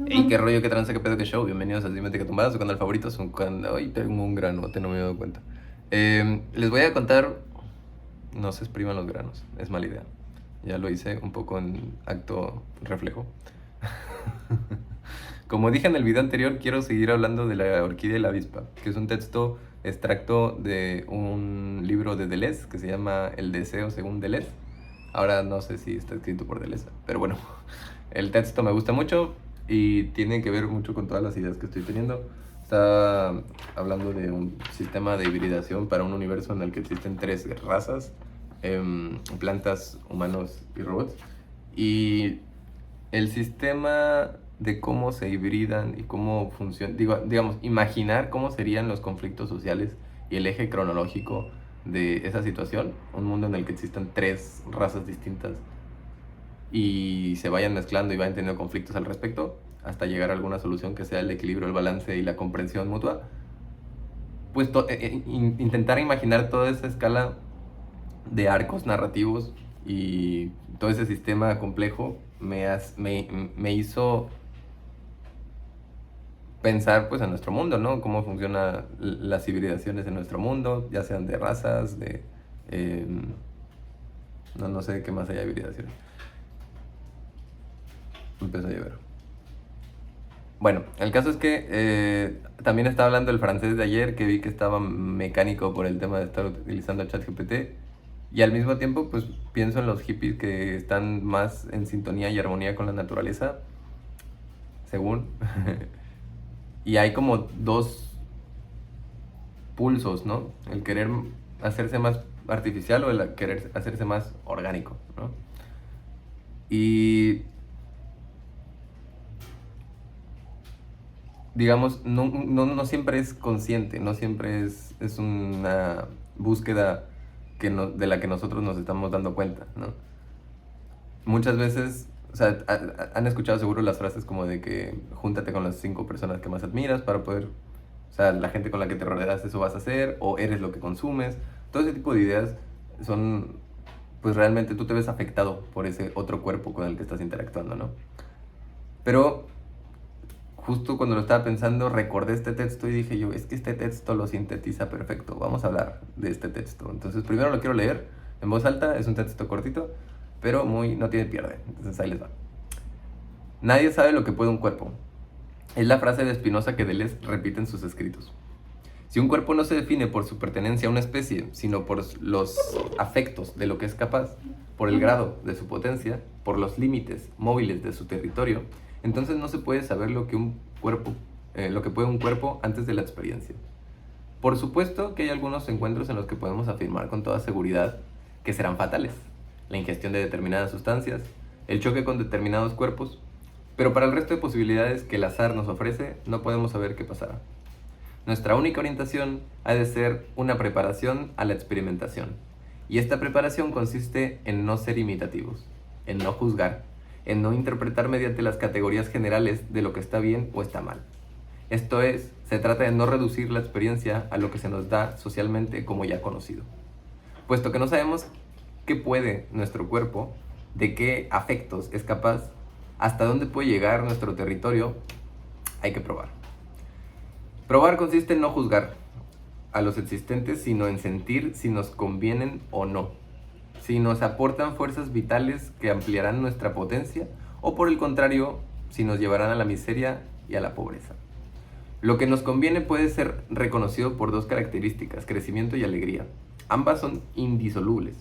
Hey, qué rollo, qué tranza, qué pedo, qué show. Bienvenidos a Dime que Tumbada, su canal favorito. Su canal. Ay, tengo un granote, no me he dado cuenta. Les voy a contar. No se expriman los granos, es mala idea. Ya lo hice un poco en acto reflejo. Como dije en el video anterior, quiero seguir hablando de la orquídea y la avispa, que es un texto extracto de un libro de Deleuze que se llama El deseo según Deleuze. Ahora no sé si está escrito por Deleuze, pero bueno, el texto me gusta mucho y tiene que ver mucho con todas las ideas que estoy teniendo. Está hablando de un sistema de hibridación para un universo en el que existen tres razas, plantas, humanos y robots. Y el sistema de cómo se hibridan y cómo funciona, digamos, imaginar cómo serían los conflictos sociales y el eje cronológico de esa situación, un mundo en el que existan tres razas distintas y se vayan mezclando y vayan teniendo conflictos al respecto hasta llegar a alguna solución que sea el equilibrio, el balance y la comprensión mutua, pues intentar imaginar toda esa escala de arcos narrativos y todo ese sistema complejo me hizo pensar pues en nuestro mundo, ¿no? Cómo funcionan las civilizaciones en nuestro mundo, ya sean de razas, de... eh, no sé qué más hay de civilizaciones. Empezó a llover. Bueno, el caso es que también estaba hablando el francés de ayer, que vi que estaba mecánico por el tema de estar utilizando ChatGPT. Y al mismo tiempo, pues pienso en los hippies que están más en sintonía y armonía con la naturaleza, según. Y hay como dos pulsos, ¿no? El querer hacerse más artificial o el querer hacerse más orgánico, ¿no? Y digamos, no siempre es consciente, no siempre es una búsqueda de la que nosotros nos estamos dando cuenta, ¿no? Muchas veces, o sea, han escuchado seguro las frases como de que júntate con las 5 personas que más admiras para poder, o sea, la gente con la que te rodeas, eso vas a hacer, o eres lo que consumes. Todo ese tipo de ideas son, pues realmente tú te ves afectado por ese otro cuerpo con el que estás interactuando, ¿no? Pero justo cuando lo estaba pensando, recordé este texto y dije yo, es que este texto lo sintetiza perfecto, vamos a hablar de este texto. Entonces primero lo quiero leer en voz alta, es un texto cortito, pero no tiene pierde, entonces ahí les va. Nadie sabe lo que puede un cuerpo. Es la frase de Spinoza que Deleuze repite en sus escritos. Si un cuerpo no se define por su pertenencia a una especie, sino por los afectos de lo que es capaz, por el grado de su potencia, por los límites móviles de su territorio, entonces no se puede saber lo que lo que puede un cuerpo antes de la experiencia. Por supuesto que hay algunos encuentros en los que podemos afirmar con toda seguridad que serán fatales. La ingestión de determinadas sustancias, el choque con determinados cuerpos, pero para el resto de posibilidades que el azar nos ofrece, no podemos saber qué pasará. Nuestra única orientación ha de ser una preparación a la experimentación. Y esta preparación consiste en no ser imitativos, en no juzgar, en no interpretar mediante las categorías generales de lo que está bien o está mal. Esto es, se trata de no reducir la experiencia a lo que se nos da socialmente como ya conocido. Puesto que no sabemos qué puede nuestro cuerpo, de qué afectos es capaz, hasta dónde puede llegar nuestro territorio, hay que probar. Probar consiste en no juzgar a los existentes, sino en sentir si nos convienen o no, si nos aportan fuerzas vitales que ampliarán nuestra potencia o por el contrario, si nos llevarán a la miseria y a la pobreza. Lo que nos conviene puede ser reconocido por dos características, crecimiento y alegría. Ambas son indisolubles.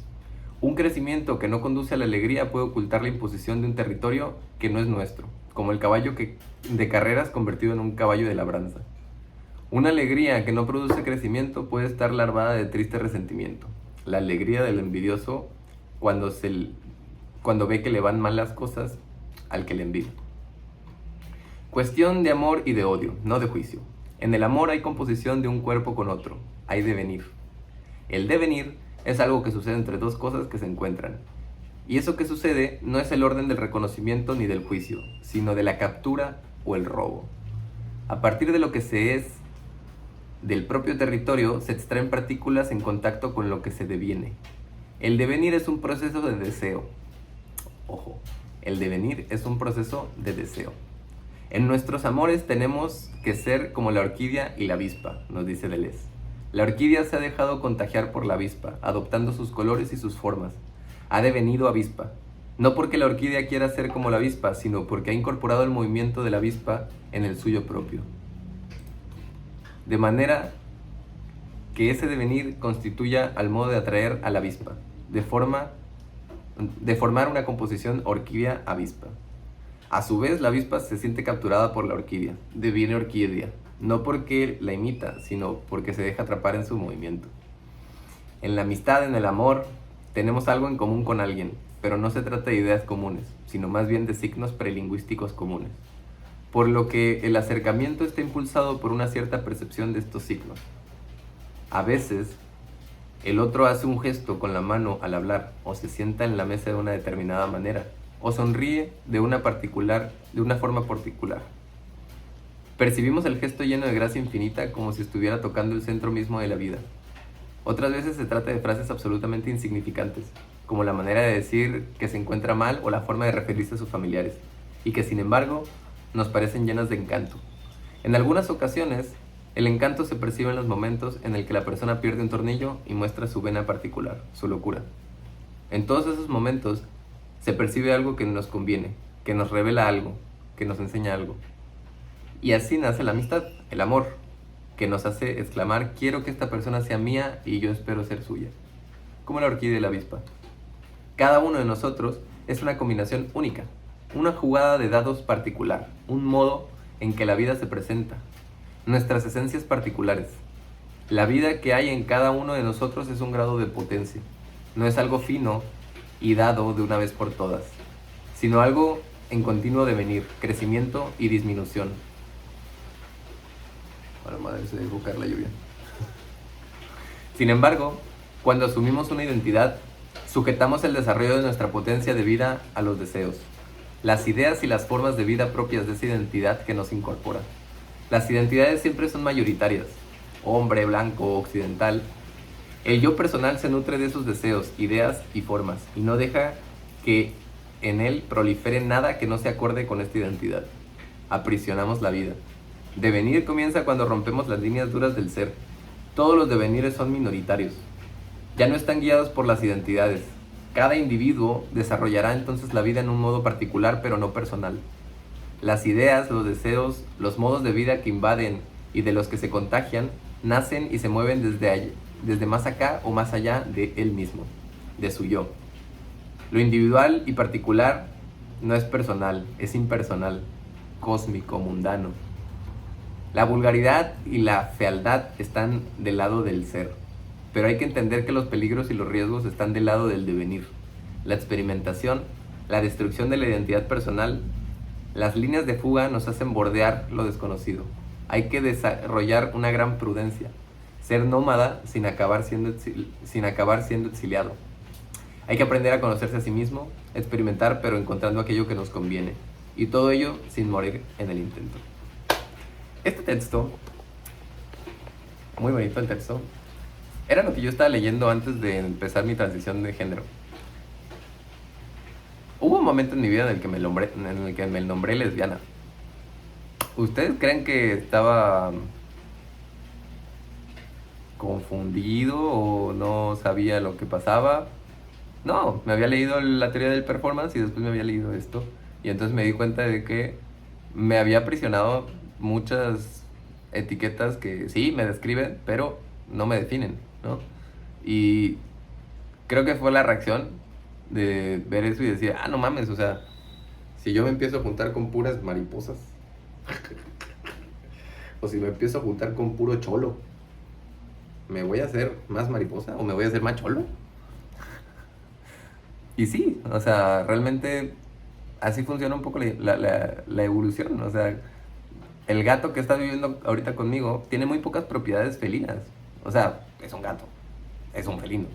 Un crecimiento que no conduce a la alegría puede ocultar la imposición de un territorio que no es nuestro, como el caballo de carreras convertido en un caballo de labranza. Una alegría que no produce crecimiento puede estar larvada de triste resentimiento. La alegría del envidioso cuando, cuando ve que le van mal las cosas al que le envidia. Cuestión de amor y de odio, no de juicio. En el amor hay composición de un cuerpo con otro, hay devenir. El devenir es algo que sucede entre dos cosas que se encuentran. Y eso que sucede no es el orden del reconocimiento ni del juicio, sino de la captura o el robo. A partir de lo que se es del propio territorio se extraen partículas en contacto con lo que se deviene. El devenir es un proceso de deseo. Ojo, el devenir es un proceso de deseo. En nuestros amores tenemos que ser como la orquídea y la avispa, nos dice Deleuze. La orquídea se ha dejado contagiar por la avispa, adoptando sus colores y sus formas. Ha devenido avispa. No porque la orquídea quiera ser como la avispa, sino porque ha incorporado el movimiento de la avispa en el suyo propio. De manera que ese devenir constituya al modo de atraer a la avispa, de formar una composición orquídea-avispa. A su vez, la avispa se siente capturada por la orquídea, deviene orquídea, no porque la imita, sino porque se deja atrapar en su movimiento. En la amistad, en el amor, tenemos algo en común con alguien, pero no se trata de ideas comunes, sino más bien de signos prelingüísticos comunes, por lo que el acercamiento está impulsado por una cierta percepción de estos signos. A veces, el otro hace un gesto con la mano al hablar, o se sienta en la mesa de una determinada manera, o sonríe de una forma particular. Percibimos el gesto lleno de gracia infinita como si estuviera tocando el centro mismo de la vida. Otras veces se trata de frases absolutamente insignificantes, como la manera de decir que se encuentra mal o la forma de referirse a sus familiares, y que sin embargo nos parecen llenas de encanto. En algunas ocasiones, el encanto se percibe en los momentos en el que la persona pierde un tornillo y muestra su vena particular, su locura. En todos esos momentos, se percibe algo que nos conviene, que nos revela algo, que nos enseña algo. Y así nace la amistad, el amor, que nos hace exclamar: quiero que esta persona sea mía y yo espero ser suya. Como la orquídea y la avispa. Cada uno de nosotros es una combinación única, una jugada de dados particular, un modo en que la vida se presenta, nuestras esencias particulares. La vida que hay en cada uno de nosotros es un grado de potencia, no es algo fino y dado de una vez por todas, sino algo en continuo devenir, crecimiento y disminución. Ahora madre, se dejó caer la lluvia. Sin embargo, cuando asumimos una identidad, sujetamos el desarrollo de nuestra potencia de vida a los deseos, las ideas y las formas de vida propias de esa identidad que nos incorpora. Las identidades siempre son mayoritarias, hombre, blanco, occidental. El yo personal se nutre de esos deseos, ideas y formas, y no deja que en él prolifere nada que no se acorde con esta identidad. Aprisionamos la vida. Devenir comienza cuando rompemos las líneas duras del ser. Todos los devenires son minoritarios. Ya no están guiados por las identidades. Cada individuo desarrollará entonces la vida en un modo particular, pero no personal. Las ideas, los deseos, los modos de vida que invaden y de los que se contagian, nacen y se mueven desde más acá o más allá de él mismo, de su yo. Lo individual y particular no es personal, es impersonal, cósmico, mundano. La vulgaridad y la fealdad están del lado del ser, pero hay que entender que los peligros y los riesgos están del lado del devenir. La experimentación, la destrucción de la identidad personal, las líneas de fuga nos hacen bordear lo desconocido. Hay que desarrollar una gran prudencia, ser nómada sin acabar siendo exiliado. Hay que aprender a conocerse a sí mismo, experimentar pero encontrando aquello que nos conviene, y todo ello sin morir en el intento. Este texto, muy bonito el texto, era lo que yo estaba leyendo antes de empezar mi transición de género. Hubo un momento en mi vida en el que me nombré lesbiana. ¿Ustedes creen que estaba confundido o no sabía lo que pasaba? No, me había leído la teoría del performance y después me había leído esto. Y entonces me di cuenta de que me había aprisionado muchas etiquetas que sí me describen, pero no me definen, ¿no? Y creo que fue la reacción de ver eso y decir, no mames, o sea, si yo me empiezo a juntar con puras mariposas, o si me empiezo a juntar con puro cholo, ¿me voy a hacer más mariposa o me voy a hacer más cholo? Y sí, o sea, realmente así funciona un poco la evolución. O sea, el gato que está viviendo ahorita conmigo tiene muy pocas propiedades felinas. O sea, es un gato, es un felino.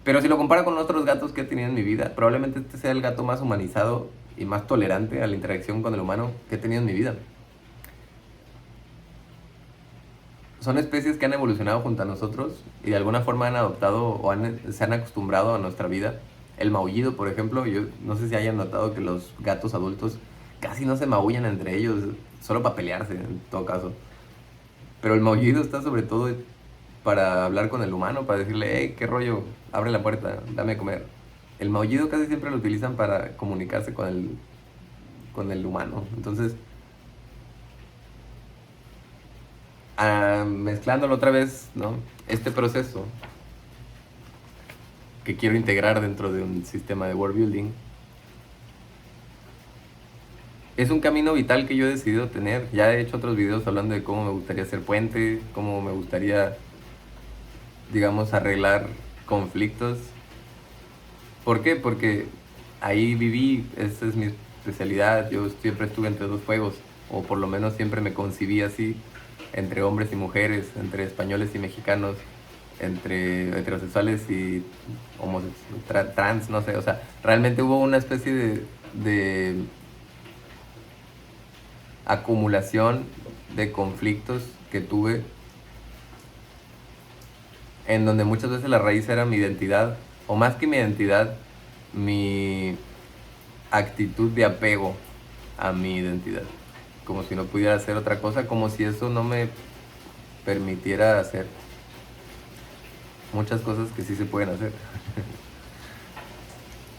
Pero si lo comparo con otros gatos que he tenido en mi vida, probablemente este sea el gato más humanizado y más tolerante a la interacción con el humano que he tenido en mi vida. Son especies que han evolucionado junto a nosotros y de alguna forma han adoptado o se han acostumbrado a nuestra vida. El maullido, por ejemplo, yo no sé si hayan notado que los gatos adultos casi no se maullan entre ellos, solo para pelearse en todo caso. Pero el maullido está sobre todo para hablar con el humano, para decirle, hey, qué rollo, abre la puerta, dame de comer. El maullido casi siempre lo utilizan para comunicarse con el humano. Entonces, mezclándolo otra vez, ¿no? Este proceso que quiero integrar dentro de un sistema de world building es un camino vital que yo he decidido tener. Ya he hecho otros videos hablando de cómo me gustaría hacer puente, cómo me gustaría, digamos, arreglar conflictos. ¿Por qué? Porque ahí viví, esa es mi especialidad. Yo siempre estuve entre dos fuegos, o por lo menos siempre me concibí así, entre hombres y mujeres, entre españoles y mexicanos, entre heterosexuales y homosexuales, trans, no sé. O sea, realmente hubo una especie de acumulación de conflictos que tuve, en donde muchas veces la raíz era mi identidad, o más que mi identidad, mi actitud de apego a mi identidad, como si no pudiera hacer otra cosa, como si eso no me permitiera hacer muchas cosas que sí se pueden hacer.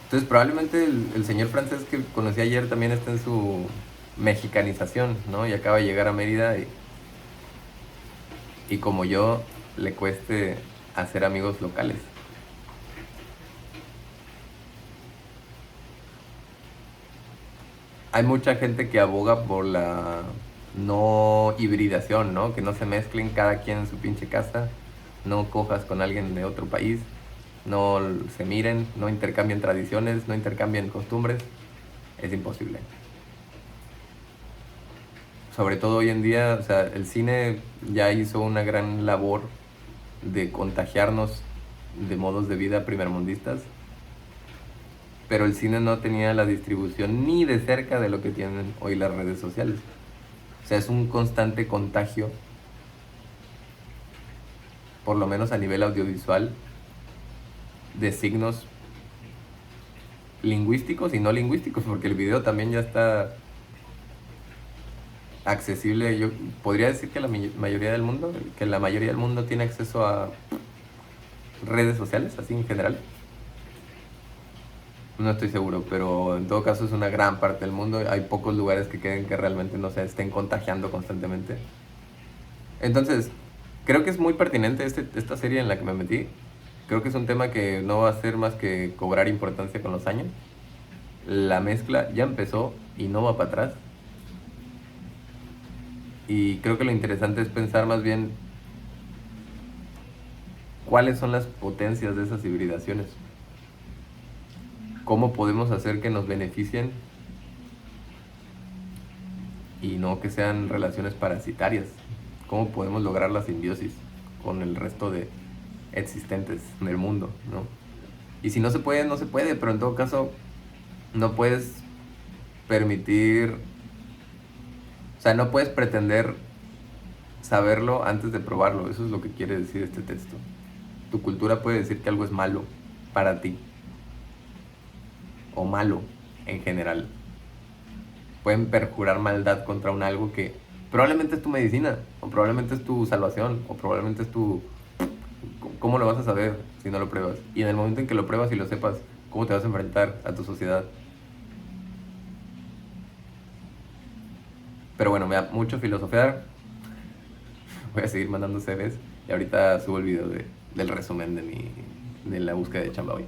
Entonces probablemente el señor francés que conocí ayer también está en su mexicanización, ¿no? Y acaba de llegar a Mérida y como yo le cueste hacer amigos locales. Hay mucha gente que aboga por la no hibridación, ¿no? Que no se mezclen cada quien en su pinche casa, no cojas con alguien de otro país, no se miren, no intercambien tradiciones, no intercambien costumbres. Es imposible. Sobre todo hoy en día, o sea, el cine ya hizo una gran labor de contagiarnos de modos de vida primermundistas, pero el cine no tenía la distribución ni de cerca de lo que tienen hoy las redes sociales. O sea, es un constante contagio, por lo menos a nivel audiovisual, de signos lingüísticos y no lingüísticos, porque el video también ya está accesible. Yo podría decir que la mayoría del mundo tiene acceso a redes sociales, así en general. No estoy seguro, pero en todo caso es una gran parte del mundo. Hay pocos lugares que queden que realmente no se estén contagiando constantemente. Entonces, creo que es muy pertinente esta serie en la que me metí. Creo que es un tema que no va a ser más que cobrar importancia con los años. La mezcla ya empezó y no va para atrás. Y creo que lo interesante es pensar más bien cuáles son las potencias de esas hibridaciones. Cómo podemos hacer que nos beneficien y no que sean relaciones parasitarias. Cómo podemos lograr la simbiosis con el resto de existentes del mundo, ¿no? Y si no se puede, no se puede, pero en todo caso no puedes permitir, o sea, no puedes pretender saberlo antes de probarlo. Eso es lo que quiere decir este texto. Tu cultura puede decir que algo es malo para ti, o malo en general. Pueden perjurar maldad contra un algo que probablemente es tu medicina, o probablemente es tu salvación, o probablemente es tu... ¿Cómo lo vas a saber si no lo pruebas? Y en el momento en que lo pruebas y lo sepas, ¿cómo te vas a enfrentar a tu sociedad? Pero bueno, me da mucho filosofear. Voy a seguir mandando CVs y ahorita subo el video del resumen de la búsqueda de chamba hoy.